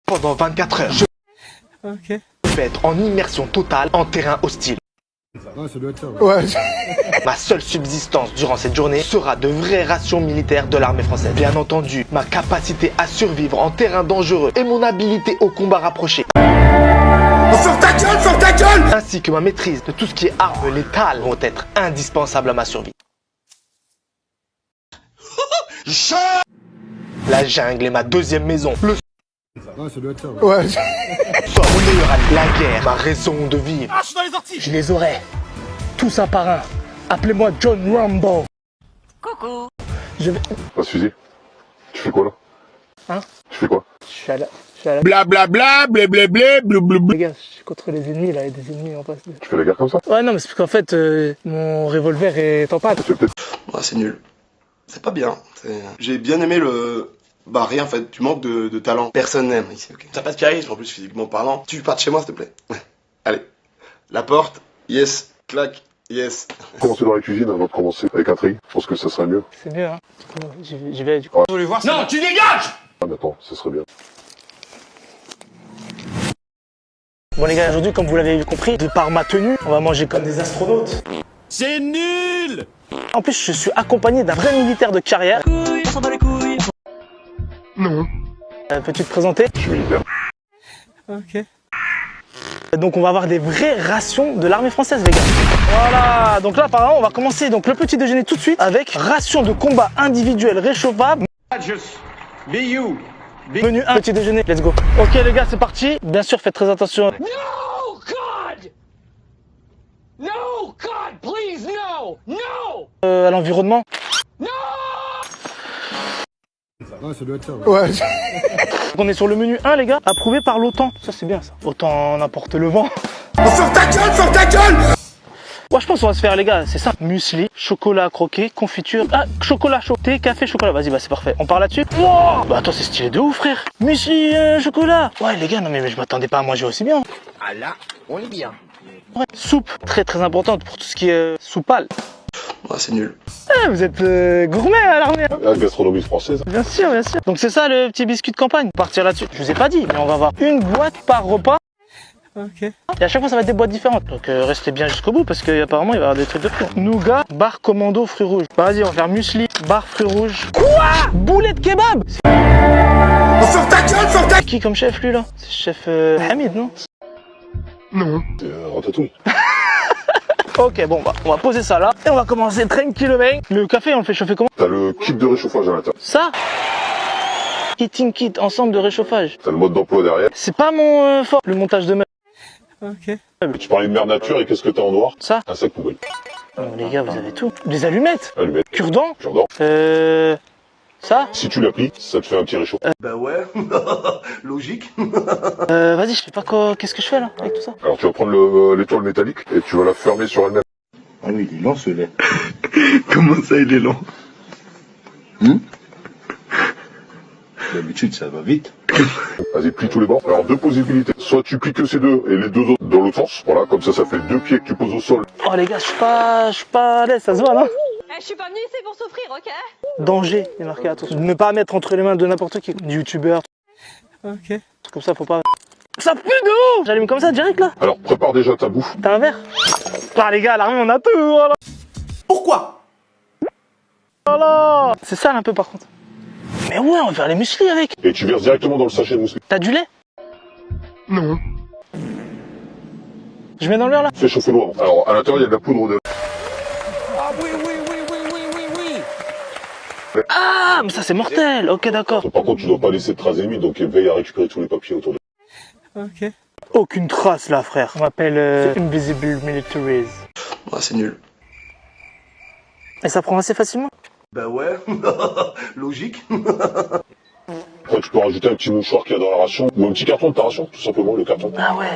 Pendant 24 heures, je vais être en immersion totale en terrain hostile. Ouais, ça doit être ça. Ouais. Ma seule subsistance durant cette journée sera de vraies rations militaires de l'armée française. Bien entendu, ma capacité à survivre en terrain dangereux et mon habilité au combat rapproché. Ferme ta gueule, Ainsi que ma maîtrise de tout ce qui est armes létales vont être indispensables à ma survie. La jungle est ma deuxième maison. Le Ouais, ça doit être ça. ouais. Soit mon meilleur allié. La guerre, ma raison de vivre. Ah, je suis dans les orties. Je les aurai. Tous un par un. Appelez-moi John Rambo. Coucou. Je vais... Pas de fusil. Tu fais quoi là? Hein? Tu fais quoi? Je suis à la... Blablabla, blablabla, blablabla. Les gars, je suis contre les ennemis là, il y a des ennemis en face. Tu fais la guerre comme ça? Ouais, non, mais c'est parce qu'en fait, mon revolver est en panne. Tu fais peut-être... Ouais, c'est nul. C'est pas bien. J'ai bien aimé le... Bah rien en fait, tu manques de talent. Personne n'aime ici, ok. T'as pas de charisme en plus physiquement parlant. Tu pars de chez moi s'il te plaît. Allez. La porte, yes. Clac, yes. Commencer dans la cuisine avant de commencer avec un tri. Je pense que ça serait mieux. C'est mieux, hein. J'y vais du coup. Je voulais voir ça. Non, tu dégages. Ah, mais attends, ça serait bien. Bon les gars, aujourd'hui, comme vous l'avez compris, de par ma tenue, on va manger comme des astronautes. C'est nul. En plus, je suis accompagné d'un vrai militaire de carrière. On s'en bat les couilles. Non. Peux-tu te présenter? Je suis militaire. Ok. Donc on va avoir des vraies rations de l'armée française, les gars. Voilà, donc là apparemment on va commencer donc le petit déjeuner tout de suite avec ration de combat individuel réchauffable. Menu 1, petit déjeuner, let's go. Ok les gars, c'est parti. Bien sûr, faites très attention. No, God! No, God, please, no! No! À l'environnement. Ouais, ça doit être ça. Ouais. Donc on est sur le menu 1 les gars, approuvé par l'OTAN. Ça c'est bien ça. OTAN n'importe le vent. Ferme ta gueule. Ouais, je pense qu'on va se faire les gars, c'est ça. Muesli, chocolat croqué, confiture. Ah, chocolat chaud, thé, café, chocolat. Vas-y, bah c'est parfait. On part là-dessus. Wow, bah attends, c'est stylé de ouf frère. Muesli, chocolat. Ouais les gars, non mais je m'attendais pas à manger aussi bien. Ah là, on est bien. Ouais. Soupe, très importante pour tout ce qui est soupal. Ouais, c'est nul. Ah, vous êtes gourmet à l'armée. Hein. La gastronomie française. Bien sûr, bien sûr. Donc c'est ça le petit biscuit de campagne. On va partir là-dessus. Je vous ai pas dit, mais on va avoir une boîte par repas. Ok. Et à chaque fois, ça va être des boîtes différentes. Donc restez bien jusqu'au bout parce qu'apparemment, il va y avoir des trucs de fou. Nougat, barre commando, fruits rouges. Bah, vas-y, on va faire muesli, barre fruits rouges. Quoi? Boulet de kebab? Ferme ta gueule. Qui comme chef, lui, là? C'est chef Hamid, non? Non. C'est Ratatouille. Ok, bon, bah, on va poser ça là. Et on va commencer tranquillement. Le café, on le fait chauffer comment? T'as le kit de réchauffage à l'intérieur. Ça? Heating kit, ensemble de réchauffage. T'as le mode d'emploi derrière. C'est pas mon fort, le montage de meubles. Ok. Tu parlais de mère nature et qu'est-ce que t'as en noir? Ça? Un sac poubelle. Non, les gars, vous avez tout. Des allumettes. Allumette. Cure-dent. Cure-dent. Ça? Si tu l'appliques, ça te fait un petit réchaud. Bah ouais, logique. Vas-y, je sais pas quoi. Qu'est-ce que je fais là avec tout ça? Alors tu vas prendre l'étoile métallique et tu vas la fermer sur elle-même. Ah oui, il est lent ce lait. Comment ça il est lent? D'habitude ça va vite. Vas-y, plie tous les bords. Alors deux possibilités. Soit tu plies que ces deux et les deux autres dans l'autre sens. Voilà, comme ça fait deux pieds que tu poses au sol. Oh les gars, je suis pas à l'aise, ça se voit là. Je suis pas venue ici pour souffrir, ok? Danger, il est marqué attention. Ne pas mettre entre les mains de n'importe qui. Du youtubeur. Ok. Comme ça, faut pas. Ça pue de ouf. J'allume comme ça direct là. Alors prépare déjà ta bouffe. T'as un verre? Ah les gars, à l'armée on a tout. Voilà. Pourquoi? Voilà. C'est sale un peu par contre. Mais ouais, on va faire les muesli avec. Et tu verses directement dans le sachet de muesli. T'as du lait? Non. Je mets dans le verre là. Fais chauffer l'eau avant. Alors à l'intérieur il y a de la poudre de... Ah oui, oui, oui, oui, oui, oui, oui! Ah, mais ça c'est mortel. Ok, d'accord. Par contre tu dois pas laisser de traces ennemies, donc veille à récupérer tous les papiers autour de... Ok. Aucune trace là, frère. On m'appelle Invisible Militaries. Ouais, c'est nul. Et ça prend assez facilement? Bah ouais, logique. Après tu peux rajouter un petit mouchoir qu'il y a dans la ration, ou un petit carton de ta ration, tout simplement, le carton. Ah ouais.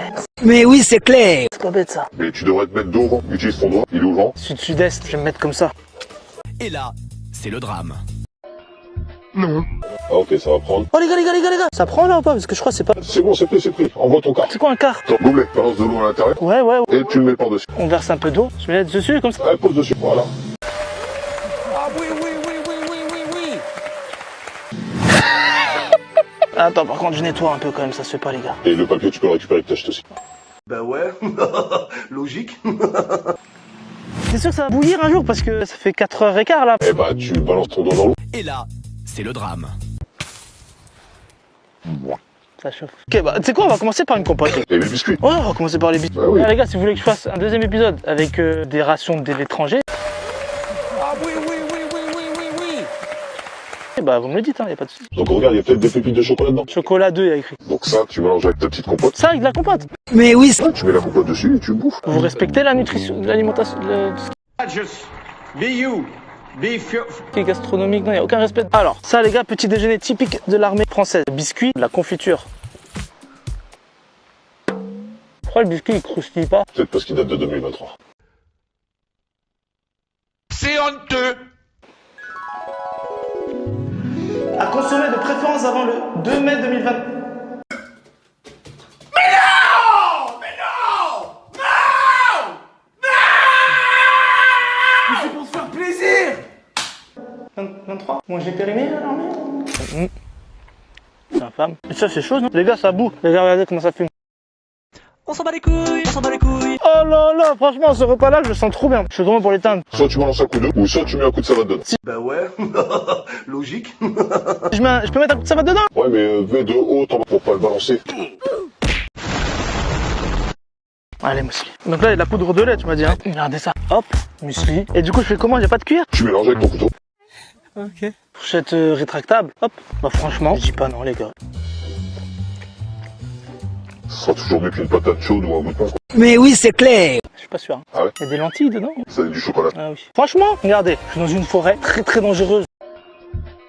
Mais oui, c'est clair. C'est pas bête ça. Mais tu devrais te mettre dos au vent. Utilise ton doigt, il est au vent. Sud-sud-est, je vais me mettre comme ça. Et là, c'est le drame. Non. Ah ok, ça va prendre. Oh les gars, ça prend là ou pas? Parce que je crois que c'est pas... C'est bon, c'est pris. Envoie ton quart. C'est quoi un quart? Ton gobelet, balance de l'eau à l'intérieur, Ouais. et tu le mets par-dessus. On verse un peu d'eau, je mets dessus comme ça. Allez, pose dessus, voilà. Ah oui, oui, oui, oui, oui, oui, oui! Attends, par contre, je nettoie un peu quand même, ça se fait pas, les gars. Et le papier, tu peux le récupérer avec ta chute aussi. Bah ouais, logique. T'es sûr que ça va bouillir un jour parce que ça fait 4h15 là. Eh bah, tu balances ton doigt dans l'eau. Et là, c'est le drame. Ça chauffe. Ok, bah tu sais quoi, on va commencer par une compote. Et les biscuits. Ouais, on va commencer par les biscuits. Bah oui. Les gars, si vous voulez que je fasse un deuxième épisode avec des rations de l'étranger, Ah oui, oui, oui, oui, oui, oui, oui. eh bah vous me le dites, hein, y a pas de soucis. Donc regarde, il y a peut-être des pépites de chocolat dedans. Chocolat 2, il y a écrit. Donc ça, tu mélanges avec ta petite compote. Ça avec de la compote. Mais oui, c'est... Ouais, tu mets la compote dessus et tu bouffes. Vous respectez la nutrition, l'alimentation, Just be you. Be qui est gastronomique, non, il n'y a aucun respect. Alors, ça les gars, petit déjeuner typique de l'armée française. Biscuit, la confiture. Pourquoi le biscuit il croustille pas? Peut-être parce qu'il date de 2023. C'est honteux. À consommer de préférence avant le 2 mai 2020. C'est pour se faire plaisir. 23. Moi j'ai périmé à l'armée. Infâme. Et ça c'est chaud, non? Les gars, ça boue. Les gars, regardez comment ça fume. On s'en bat les couilles, on s'en bat les couilles. Oh là là, franchement, ce repas-là, je le sens trop bien. Je suis comment pour l'éteindre. Soit tu balances un coup d'eau, ou soit tu mets un coup de savate dedans. Bah ouais, logique. Je peux mettre un coup de savate dedans? Ouais, mais mets de haut en bas pour pas le balancer. Allez, muesli. Donc là, il y a de la poudre de lait, tu m'as dit, hein. Regardez ça. Hop, muesli. Et du coup, je fais comment? J'ai pas de cuillère? Tu mélanges avec ton couteau. Ok. Fourchette rétractable. Hop. Bah franchement, je dis pas non, les gars. Ce sera toujours mieux qu'une patate chaude ou un bout de pain, quoi. Mais oui, c'est clair. Je suis pas sûr. Hein. Ah ouais? Il y a des lentilles dedans? Ça a du chocolat. Ah oui. Franchement, regardez, je suis dans une forêt très très dangereuse.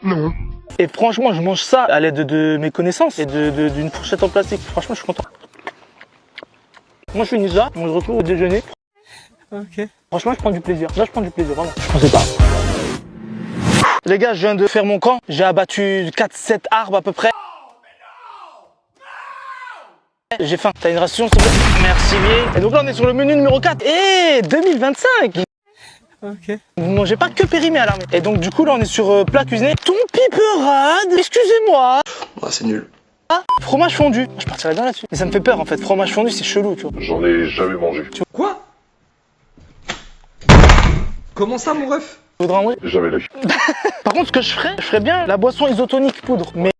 Non. Et franchement, je mange ça à l'aide de mes connaissances et d'une fourchette en plastique. Franchement, je suis content. Moi, je suis ninja. On se retrouve au déjeuner. Ok. Franchement, je prends du plaisir. Là, je prends du plaisir, vraiment. Je pensais pas. Les gars, je viens de faire mon camp. J'ai abattu 4-7 arbres à peu près. J'ai faim. T'as une ration, s'il te plaît? Merci bien. Et donc là, on est sur le menu numéro 4. Et 2025. Ok. Vous mangez pas que périmé à l'armée. Et donc, du coup, là, on est sur plat cuisiné. Ton piperade. Excusez-moi. Ah, c'est nul. Ah, fromage fondu. Je partirais bien là-dessus. Mais ça me fait peur, en fait. Fromage fondu, c'est chelou, tu vois. J'en ai jamais mangé. Quoi? Comment ça, mon ref? Tu voudrais en manger? Jamais la vie. Par contre, ce que je ferais bien la boisson isotonique poudre. Mais.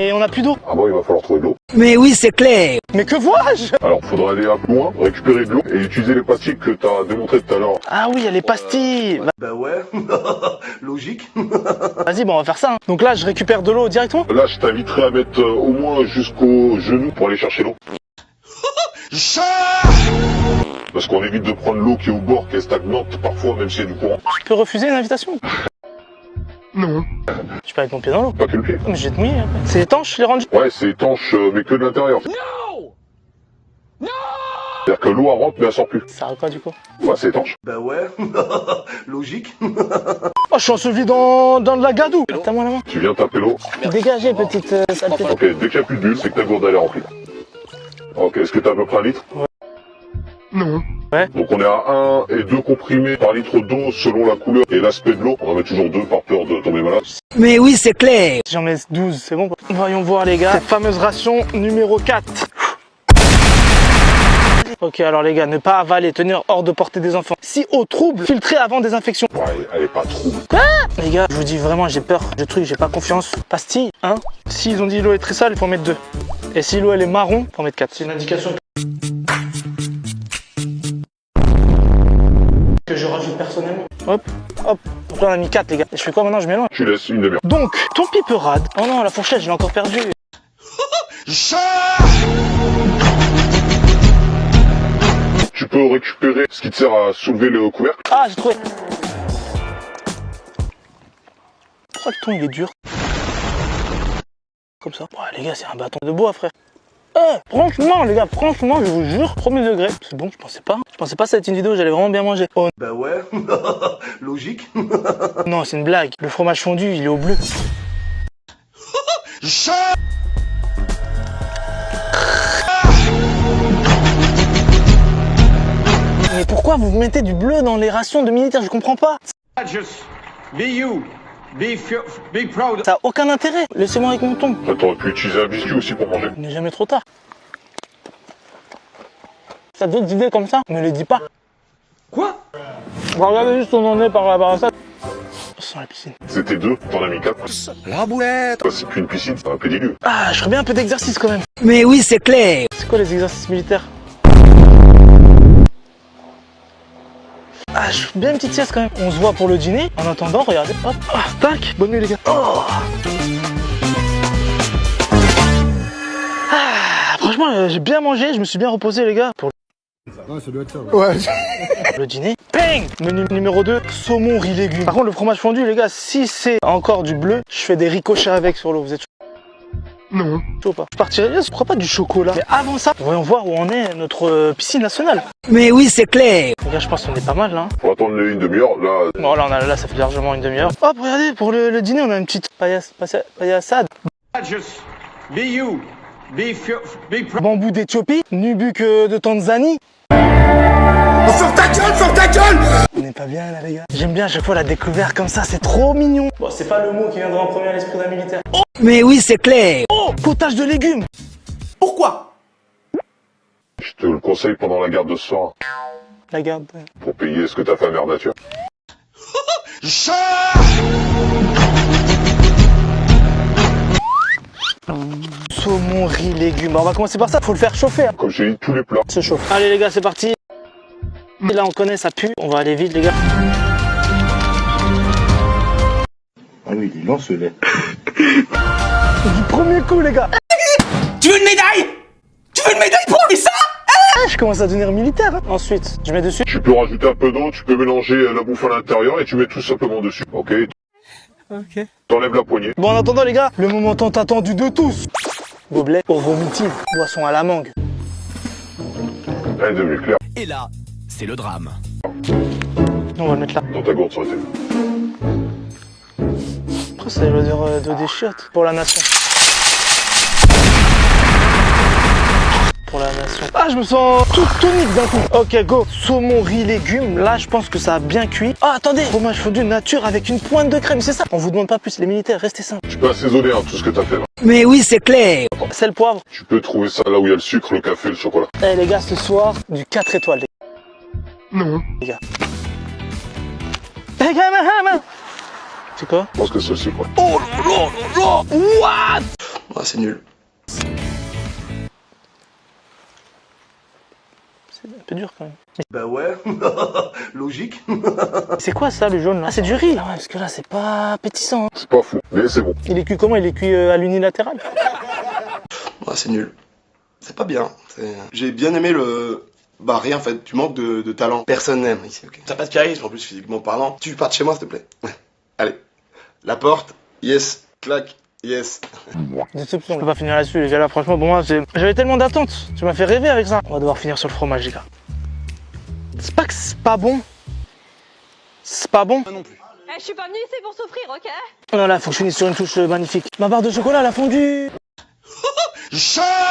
Et on n'a plus d'eau. Ah bon, il va falloir trouver de l'eau. Mais oui, c'est clair. Mais que vois-je? Alors, faudra aller un peu loin, récupérer de l'eau et utiliser les pastilles que t'as démontrées tout à l'heure. Ah oui, il y a les pastilles. Bah ouais, logique. Vas-y, bon, on va faire ça. Hein. Donc là, je récupère de l'eau directement. Là, je t'inviterai à mettre au moins jusqu'au genou pour aller chercher l'eau. Parce qu'on évite de prendre l'eau qui est au bord, qui est stagnante parfois, même s'il y a du courant. Je peux refuser une invitation? Non. Je peux avec mon pied dans l'eau. Pas que le pied. Mais je vais te mouiller après. C'est étanche, les ranges? Ouais, c'est étanche, mais que de l'intérieur. Non. Non. C'est-à-dire que l'eau elle rentre, mais elle sort plus. Ça arrive quoi du coup? Ouais, c'est étanche. Bah ouais, logique. Oh, je suis enseveli dans de la gadoue. T'as moi la main. Tu viens taper l'eau. Dégagez, petite saleté. Ok, dès qu'il n'y a plus de bulles, c'est que ta gourde elle est remplie. Ok, est-ce que t'as à peu près un litre? Non. Donc on est à 1 et 2 comprimés par litre d'eau selon la couleur et l'aspect de l'eau. On en met toujours 2 par peur de tomber malade. Mais oui, c'est clair. J'en mets 12, c'est bon? Voyons voir les gars. Cette fameuse ration numéro 4. Ok, alors les gars, ne pas avaler, tenir hors de portée des enfants. Si au trouble, filtrer avant désinfection. Ouais, elle est pas trop. Les gars, je vous dis vraiment, j'ai peur du truc, j'ai pas confiance. Pastille, hein. S'ils ont dit l'eau est très sale, il faut en mettre 2. Et si l'eau elle est marron, il faut en mettre 4. C'est une indication que je rajoute personnellement. Hop, hop. Donc là on a mis 4 les gars. Et je fais quoi maintenant? Je mélange. Tu laisses une demi-heure. Donc, ton piperade. Oh non, la fourchette, je l'ai encore perdue. Tu peux récupérer ce qui te sert à soulever le couvercle. Ah, j'ai trouvé. Pourquoi le ton il est dur? Comme ça. Ouais, les gars, c'est un bâton de bois, frère. Franchement, les gars, franchement, je vous jure, premier degré. C'est bon, je pensais pas. Je pensais pas que ça allait être une vidéo où j'allais vraiment bien manger. Oh Bah ouais, logique. non, c'est une blague. Le fromage fondu, il est au bleu. Mais pourquoi vous mettez du bleu dans les rations de militaires? Je comprends pas. Just be you. be proud. Ça a aucun intérêt. Laissez-moi avec mon ton. Bah, t'aurais pu utiliser un biscuit aussi pour manger. Il n'est jamais trop tard. T'as d'autres idées comme ça? Ne les dis pas. Quoi? On va regarder juste où on en est par rapport à ça. Sans la piscine. C'était deux, t'en as mis quatre. La boulette. Bah, c'est plus une piscine, c'est un pédiluve. Ah, je ferais bien un peu d'exercice quand même. Mais oui, c'est clair. C'est quoi les exercices militaires? Ah, je fais bien une petite sieste quand même. On se voit pour le dîner. En attendant, regardez. Hop. Ah, tac. Bonne nuit les gars. Oh. Ah, franchement, j'ai bien mangé. Je me suis bien reposé les gars. Pour le dîner. Bang. Menu numéro 2, saumon riz légumes. Par contre, le fromage fondu les gars, si c'est encore du bleu, je fais des ricochets avec sur l'eau. Vous êtes Non. chaud ou pas? Je partirais bien, pourquoi pas du chocolat? Mais avant ça, voyons voir où en est notre piscine nationale. Mais oui, c'est clair. Les gars, je pense qu'on est pas mal là. Faut attendre une demi-heure, là. Bon là, ça fait largement une demi-heure. Hop, regardez, pour le dîner, on a une petite paillassade. Just be you. Be proud. Bambou d'Éthiopie, nubuck de Tanzanie. Ferme ta gueule. On n'est pas bien là les gars. J'aime bien à chaque fois la découverte comme ça, c'est trop mignon. Bon, c'est pas le mot qui viendra en premier à l'esprit d'un militaire. Oh, Mais oui, c'est clair. oh, potage de légumes. Pourquoi? Je te le conseille pendant la garde de ce soir, La garde. pour payer ce que t'as fait à Mère Nature. Saumon, riz, légumes. Bon, on va commencer par ça, faut le faire chauffer. Hein. Comme je t'ai dit, tous les plats. Se chauffe. Allez les gars, c'est parti. Et là on connaît, ça pue. On va aller vite les gars. Ah oui, il est lent ce lait. Du premier coup les gars. Tu veux une médaille? Tu veux une médaille pour enlever ça? Ah, je commence à devenir militaire. Hein. Ensuite, je mets dessus. Tu peux rajouter un peu d'eau, tu peux mélanger la bouffe à l'intérieur et tu mets tout simplement dessus. Ok. Ok. T'enlèves la poignée. Bon, en attendant les gars, le moment tant attendu de tous. Gobelet pour vomitive. Boisson à la mangue. Elle est devenue claire. Et là, c'est le drame. On va le mettre là. Dans ta gourde, ça aurait été. Après, ça veut dire de des chiottes pour la nation. Pour la nation. Ah, je me sens tout tonique d'un coup. Ok, go. Saumon, riz, légumes. Là, je pense que ça a bien cuit. Ah, attendez. Fromage fondu nature avec une pointe de crème. C'est ça. On vous demande pas plus, les militaires. Restez simples. Tu peux assaisonner tout ce que t'as fait là. Mais oui, c'est clair. Sel, poivre. Tu peux trouver ça là où il y a le sucre, le café, le chocolat. Eh, les gars, ce soir, du 4 étoiles. Non. Les gars. Les gars, c'est quoi? Je pense que c'est le sucre. Oh là là. What? Ah, c'est nul. C'est un peu dur quand même. Bah ouais, logique. C'est quoi ça, le jaune là? Ah, c'est du riz. Ah ouais, parce que là, c'est pas appétissant. Hein. C'est pas fou, mais c'est bon. Il est cuit comment? Il est cuit à l'unilatéral? Ah, c'est nul. C'est pas bien. J'ai bien aimé le... Bah rien en fait, tu manques de talent. Personne n'aime ici, ok. T'as pas de charisme en plus physiquement parlant. Tu pars de chez moi s'il te plaît. Allez. La porte, yes. Clac, yes. Déception. Je peux pas finir là-dessus, les gars. Là, franchement, pour moi, j'avais tellement d'attentes. Tu m'as fait rêver avec ça. On va devoir finir sur le fromage, les gars. C'est pas que c'est pas bon. C'est pas bon. non plus. Eh, je suis pas venue ici pour souffrir, ok? Oh là là, faut que je finisse sur une touche magnifique. Ma barre de chocolat, elle a fondu.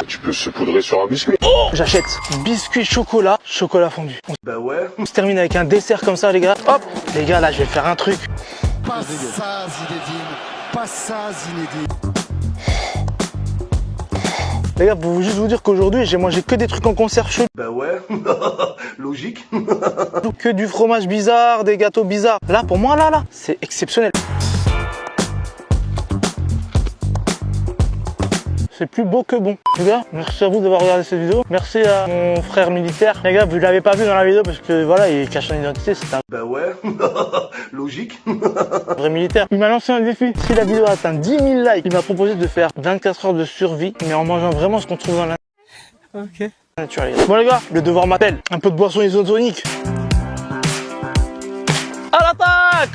Tu peux se poudrer sur un biscuit. J'achète biscuit chocolat, chocolat fondu. Bah ouais. On se termine avec un dessert comme ça, les gars. Hop. Les gars, là, je vais faire un truc. Pas ça, Zinedine. Pas ça, Zinedine. Les gars, pour juste vous dire qu'aujourd'hui, j'ai mangé que des trucs en conserve chelou. Bah ouais. Logique. Que du fromage bizarre, des gâteaux bizarres. Là, pour moi, là, c'est exceptionnel. C'est plus beau que bon. Les gars, merci à vous d'avoir regardé cette vidéo. Merci à mon frère militaire. Les gars, vous l'avez pas vu dans la vidéo parce que voilà, il cache son identité, c'est un Bah ouais. Logique. vrai militaire. Il m'a lancé un défi. Si la vidéo atteint 10 000 likes, il m'a proposé de faire 24 heures de survie, mais en mangeant vraiment ce qu'on trouve dans la nature. Les gars. Bon les gars, le devoir m'appelle. Un peu de boisson isotonique. À l'attaque!